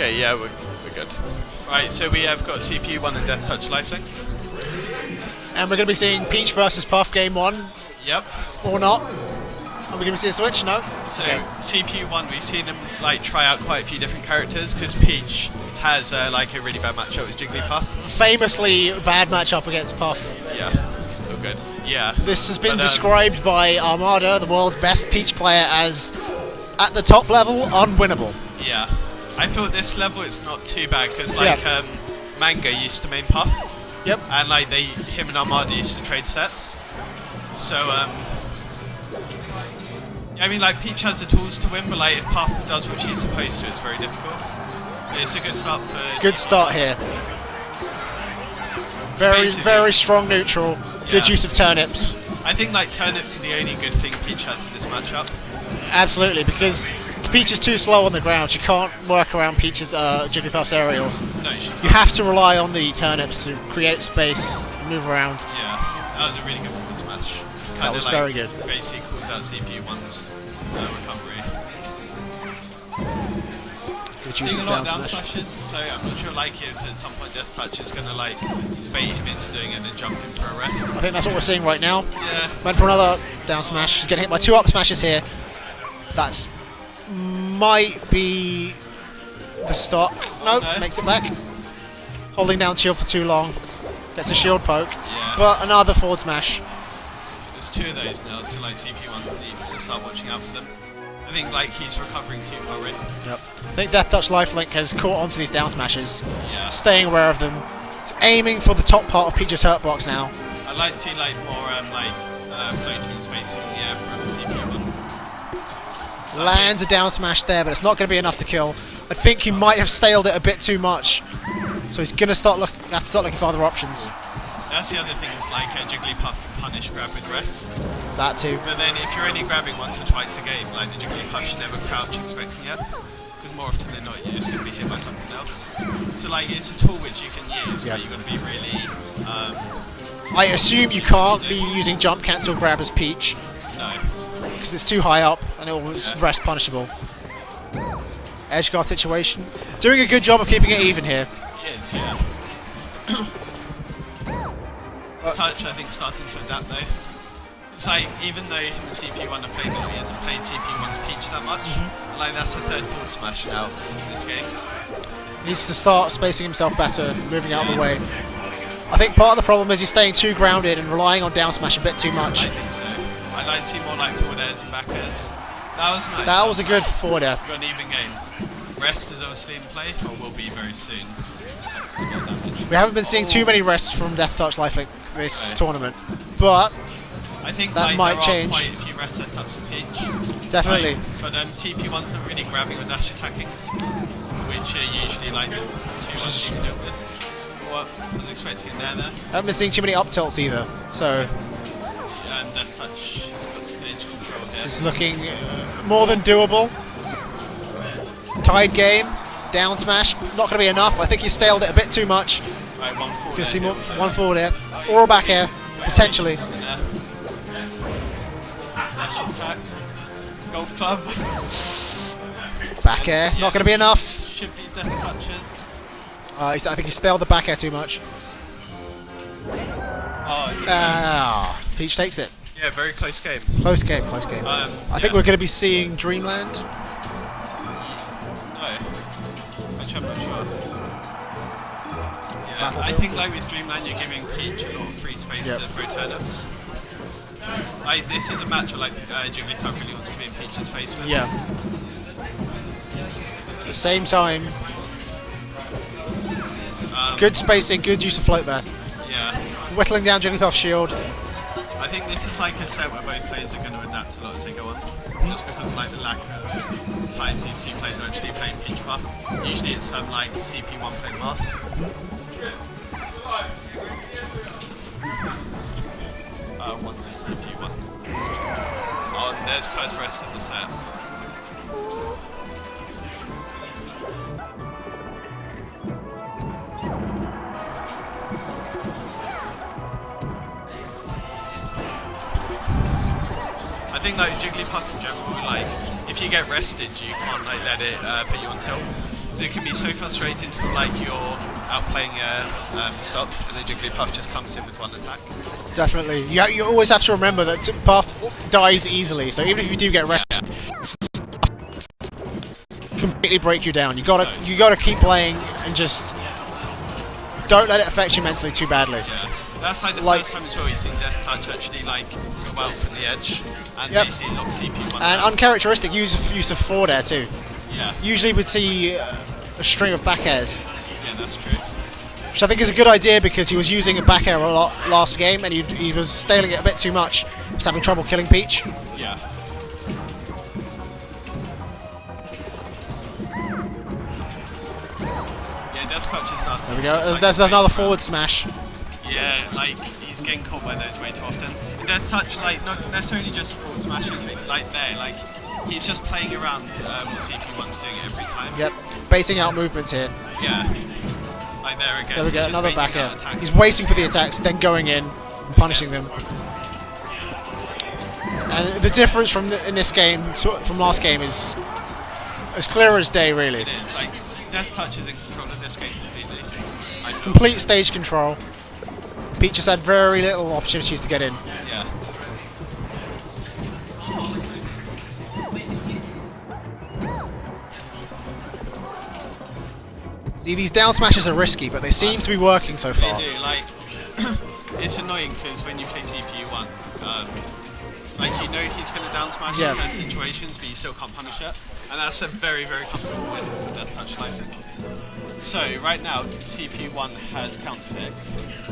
Okay, yeah, we're good. Right, so we have got CPU1 and deathtouch lifelink. And we're going to be seeing Peach versus Puff game 1. Yep. Or not. Are we going to see a switch? No? So CPU1, we've seen him like try out quite a few different characters because Peach has like a really bad matchup with Jigglypuff. Famously bad matchup against Puff. Yeah. Oh, good. Yeah. This has been described by Armada, the world's best Peach player, as at the top level, unwinnable. Yeah. I feel at this level it's not too bad because like Manga used to main Puff. Yep. And like him and Armada used to trade sets. So I mean, like, Peach has the tools to win, but like if Puff does what she's supposed to, it's very difficult. But it's a good start for. Good start here. Very strong neutral. Yeah. Good use of turnips. I think like turnips are the only good thing Peach has in this matchup. Absolutely, because Peach is too slow on the ground. She can't work around Peach's Jigglypuff's aerials. No, she can't. You have to rely on the turnips to create space, move around. Yeah, that was a really good forward smash. That was like very good. Basically calls out CPU1's recovery. Seeing a lot of down smashes, so I'm not sure like if at some point deathtouch is going to like bait him into doing it and then jump in for a rest. I think that's what we're seeing right now. Yeah. Went for another down smash. He's getting hit by 2 up smashes here. That's might be the stock. Nope, makes it back. Holding down shield for too long. Gets a shield poke. Yeah. But another forward smash. There's 2 of those now, so like CPU1 needs to start watching out for them. I think like he's recovering too far in. Yep. I think deathtouch lifelink has caught onto these down smashes. Yeah. Staying aware of them. It's aiming for the top part of Peach's hurt box now. I'd like to see like more floating and spacing in the air from CPU1. Lands a down smash there, but it's not going to be enough to kill. I think he might have staled it a bit too much, so he's going to have to start looking for other options. That's the other thing, is like Jigglypuff can punish grab with rest. That too. But then if you're only grabbing once or twice a game, like the Jigglypuff should never crouch expecting it, because more often than not you're just going to be hit by something else. So like it's a tool which you can use, but you've got to be really... I assume you can't be using jump cancel grab as Peach. No. Because it's too high up and it will rest punishable. Edge guard situation. Doing a good job of keeping it even here. He is, yeah. Touch, I think, starting to adapt though. It's like, even though him and CPU1 are playing, he hasn't played CPU1's Peach that much. Like, that's the 3rd forward smash now in this game. Needs to start spacing himself better, moving out of the way. I think part of the problem is he's staying too grounded and relying on down smash a bit too much. I think so. I'd like to see more like forward airs and back airs. That was nice. That was a good forward air. Got an even game. Rest is obviously in play, or will be very soon. We haven't been seeing too many rests from deathtouch lifelink this tournament, but I think that might there change. Are quite a few rest setups in Peach. Definitely. But CPU1's not really grabbing or dash attacking, which are usually like the 2 ones you can do with. What I was expecting in there. I haven't been seeing too many up tilts either, so. deathtouch has got stage control here. This is looking more than doable. Tied game, down smash, not going to be enough. I think he staled it a bit too much. Right, one forward air. See here, one forward air, or a back air, potentially. Dash attack, golf club. Back air, not going to be enough. Should be deathtouches. I think he staled the back air too much. Peach takes it. Yeah, very close game. Close game. I think we're going to be seeing Dreamland. No. Actually, I'm not sure. Yeah, I think like with Dreamland, you're giving Peach a lot of free space to throw turnips. Like, this is a match where like Jigglypuff really wants to be in Peach's face with. Yeah. At the same time, good spacing, good use of float there. Yeah. Whittling down Jigglypuff's shield. I think this is like a set where both players are going to adapt a lot as they go on. Just because like the lack of times these 2 players are actually playing Peach Puff. Usually it's like CP1 playing Muff. One CP1. Oh, there's first rest of the set. I think like Jigglypuff in general, like if you get rested, you can't like let it put you on tilt. So Because it can be so frustrating to feel like you're outplaying your stock, and then Jigglypuff just comes in with one attack. Definitely. You always have to remember that Puff dies easily, so even if you do get rested, it's completely break you down. You gotta keep playing and just don't let it affect you mentally too badly. Yeah. That's like the first time as well you've seen Death Touch actually like go out from the edge and basically lock CPU1 and down. uncharacteristic use of forward air too. Yeah. Usually we'd see a string of back airs. Yeah, that's true. Which I think is a good idea because he was using a back air a lot last game and he was staling it a bit too much. He was having trouble killing Peach. Yeah. Yeah, Death Touch is starting. There we go. Like There's another forward smash. Yeah, like he's getting caught by those way too often. And Death Touch, like not necessarily just forward smashes, but like there, like he's just playing around what CPU1's doing it every time. Yep, basing out movements here. Yeah, like there again. There we go, another back air. Attacks. He's waiting for the attacks, then going in and punishing them. And the difference in this game from last game is as clear as day, really. It is, like Death Touch is in control of this game completely. I feel. Complete stage control. Peach has had very little opportunities to get in. Yeah. See, these down smashes are risky, but they seem to be working so far. They do, like, it's annoying because when you play CPU1, like you know he's going to down smash in certain situations, but you still can't punish it. And that's a very, very comfortable win for Death Touch lifelink. So, right now, CPU1 has counter pick.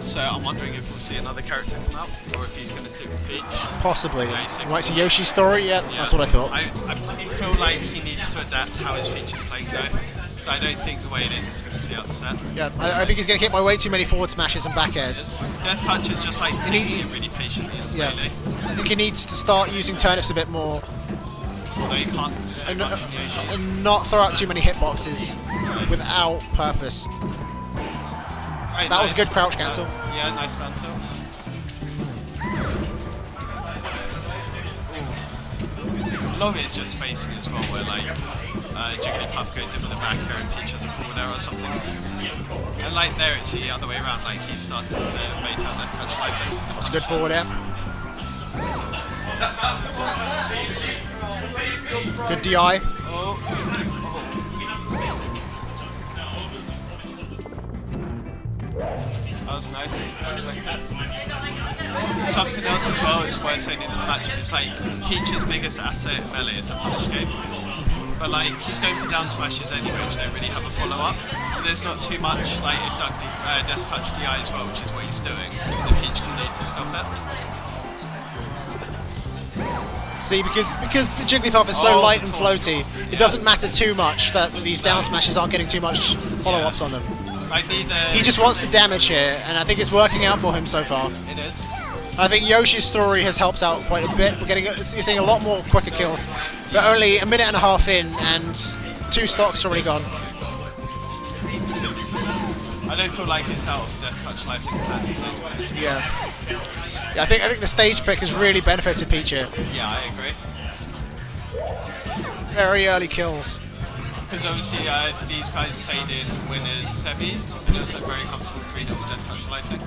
So, I'm wondering if we'll see another character come out, or if he's going to stick with Peach. Possibly. Yeah, You might see Yoshi's story, yeah, that's what I thought. I feel like he needs to adapt how his Peach is playing, though. So, I don't think the way it is, it's going to see out the set. Yeah, I think he's going to hit by way too many forward smashes and back airs. Death Touch is just like taking it really patiently and slowly. I think he needs to start using turnips a bit more. Although you can't so much from Yoshi's. And not throw out too many hitboxes without purpose. Right, That was a good crouch cancel. Yeah, nice down tilt. A lot of it is just spacing as well, where like Jigglypuff goes in with a back air and Peach has a forward air or something. And like there it's the other way around, like he started to bait out Death Touch lifelink. That's a good forward air. Good DI. Oh. That was nice. Something else as well is worth saying in this matchup is like Peach's biggest asset in melee is a punish game. But like he's going for down smashes anyway, which don't really have a follow up. But there's not too much like if Death Touch DI as well, which is what he's doing, that Peach can do to stop it. See, because Jigglypuff is so light and floaty, it doesn't matter too much that these down smashes aren't getting too much follow-ups on them. Like neither. He just wants the damage here, and I think it's working out for him so far. It is. I think Yoshi's story has helped out quite a bit. You're seeing a lot more quicker kills. But only a minute and a half in, and 2 stocks already gone. I don't feel like it's out of Death Touch lifelink's hands, so to be honest. Yeah, I think the stage pick has really benefited Peach here. Yeah, I agree. Very early kills. Because obviously these guys played in winners semis, and it was a very comfortable 3-0 for Death Touch lifelink.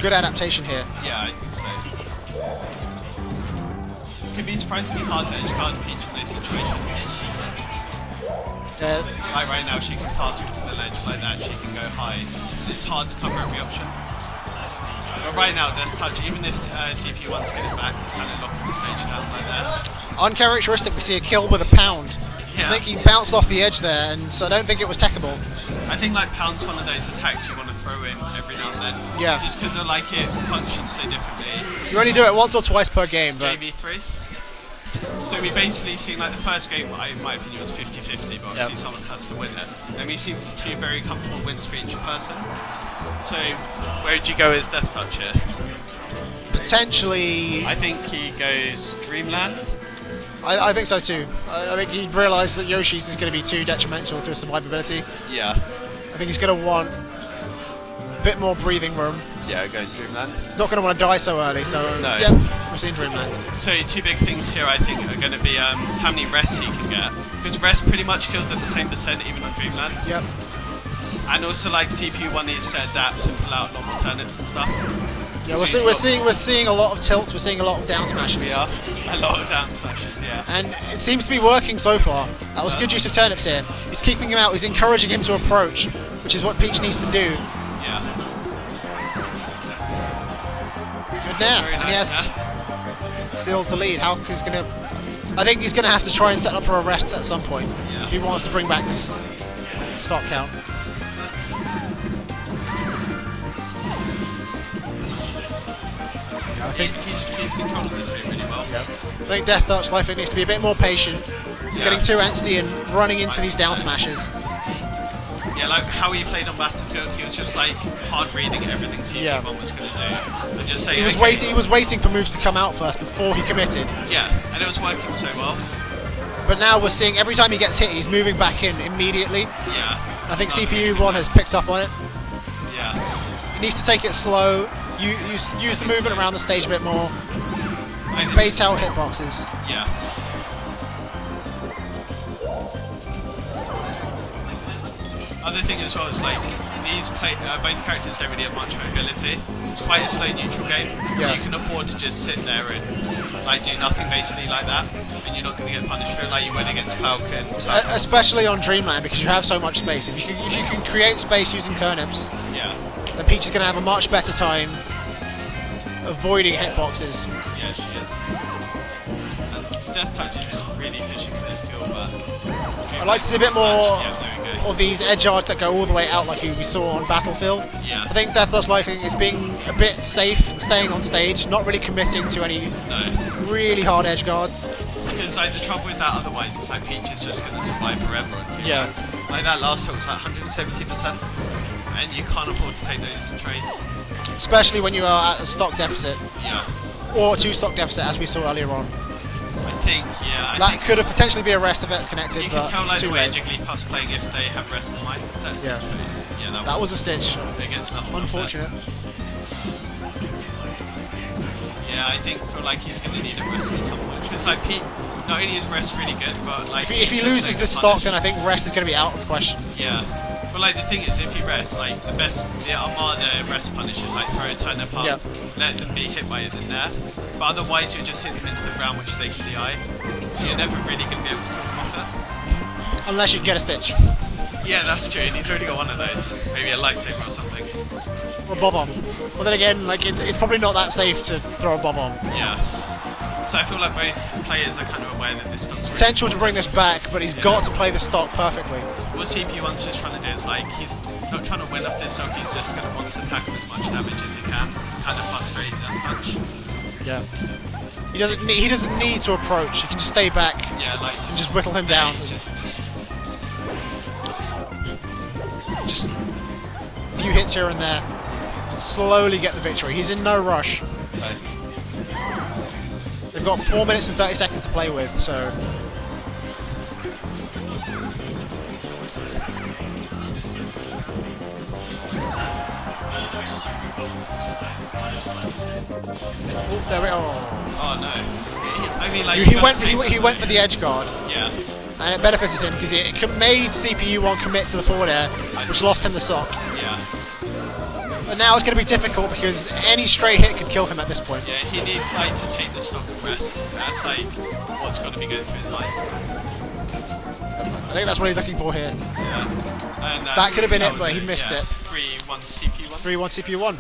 Good adaptation here. Yeah, I think so. It can be surprisingly hard to edge guard Peach in those situations. Like right now, she can fast walk to the ledge like that, she can go high. It's hard to cover every option. But right now, Death Touch, even if CPU1's getting back, he's kind of locking the stage down like that. Uncharacteristic, we see a kill with a pound. Yeah. I think he bounced off the edge there, and so I don't think it was techable. I think like Pound's one of those attacks you want to throw in every now and then. Yeah. Just because like it functions so differently. You only do it once or twice per game, but JV3. So we basically seen like the first game, in my opinion, was 50-50, but obviously someone has to win it. Then we've seen 2 very comfortable wins for each person. So where would you go as Death Touch here? potentially. I think he goes Dreamland. I think so too. I think he realised that Yoshi's is going to be too detrimental to his survivability. Yeah. I think he's going to want a bit more breathing room. Yeah, going Dreamland. He's not going to want to die so early, so No. yeah, we're seeing Dreamland. So two big things here, I think, are going to be how many rests he can get, because rest pretty much kills at the same percent even on Dreamland. Yep. And also, like, CPU1 needs to adapt and pull out a lot more turnips and stuff. Yeah, So we're seeing a lot of tilts. We're seeing a lot of down smashes. We are a lot of down smashes, yeah. And it seems to be working so far. That was good use of turnips here. He's keeping him out. He's encouraging him to approach, which is what Peach needs to do. Yeah. Good now. Very And he nice has seals the lead. How he's gonna? I think he's gonna have to try and set up for a rest at some point if he wants to bring back this stock count. I think he's controlling this game really well. I think deathtouch lifelink needs to be a bit more patient. He's getting too antsy and running into these down smashes. Yeah, like how he played on Battlefield, he was just like hard reading everything CPU1 was going to do, and just saying. He was waiting for moves to come out first before he committed. Yeah, and it was working so well. But now we're seeing every time he gets hit, he's moving back in immediately. Yeah. I think CPU1 has picked up on it. Yeah. He needs to take it slow. Use the movement around the stage a bit more. Like Bait out hitboxes. Yeah. Other thing as well is like both characters don't really have much mobility. So it's quite a slow neutral game. So you can afford to just sit there and like do nothing basically like that, and you're not going to get punished for it like you would against Falcon. Especially on Dreamland because you have so much space. If you can create space using turnips, then Peach is going to have a much better time avoiding hitboxes. Yeah, she is. And deathtouch is really fishing for this kill, but I'd like to see a bit more of these edge guards that go all the way out like we saw on Battlefield. Yeah. I think deathtouch lifelink is being a bit safe and staying on stage, not really committing to any really hard edge guards. Because like the trouble with that otherwise is like Peach is just going to survive forever on Dreamland. Like that last shot was like 170%, and you can't afford to take those trades. Especially when you are at a stock deficit. Yeah. Or 2 stock deficit as we saw earlier on. I think, that could have potentially be a rest effect connected. You can tell like the way late. Jigglypuff's playing if they have rest in mind. That's that was a stitch. Against nothing. Unfortunate. Yeah, I feel like he's going to need a rest at some point. Because like Pete, not only is rest really good, but like if he loses this stock, then I think rest is going to be out of the question. Yeah. But like the thing is, if you rest, like the Armada rest punishes, like throw a turnip up, let them be hit by it in there. But otherwise, you're just hitting them into the ground, which they can DI. So you're never really going to be able to kill them off it. Unless you can get a stitch. Yeah, that's true. And he's already got one of those. Maybe a lightsaber or something. Or a bob-omb. Well, then again, like it's probably not that safe to throw a bob-omb. Yeah. So I feel like both players are kind of aware that this stock's really potential to bring this back, but he's got to play the stock perfectly. What CPU1's just trying to do is like he's not trying to win off this stock. He's just going to want to tackle as much damage as he can, kind of frustrate deathtouch. Yeah. He doesn't need to approach. He can just stay back. Yeah, like and just whittle him down. Just a few hits here and there. Slowly get the victory. He's in no rush. Right. They've got 4 minutes and 30 seconds to play with, so. Oh, there we go. Oh no. I mean, like he went for the edge guard. Yeah. And it benefited him because it made CPU1 commit to the forward air, which lost him the stock. Yeah. But now it's going to be difficult because any stray hit could kill him at this point. Yeah, he needs like to take the stock and rest. That's like what's got to be going through his mind. I think that's what he's looking for here. Yeah. And, that could have been it, but he missed it. 3-1 CPU1. 3-1 CPU1.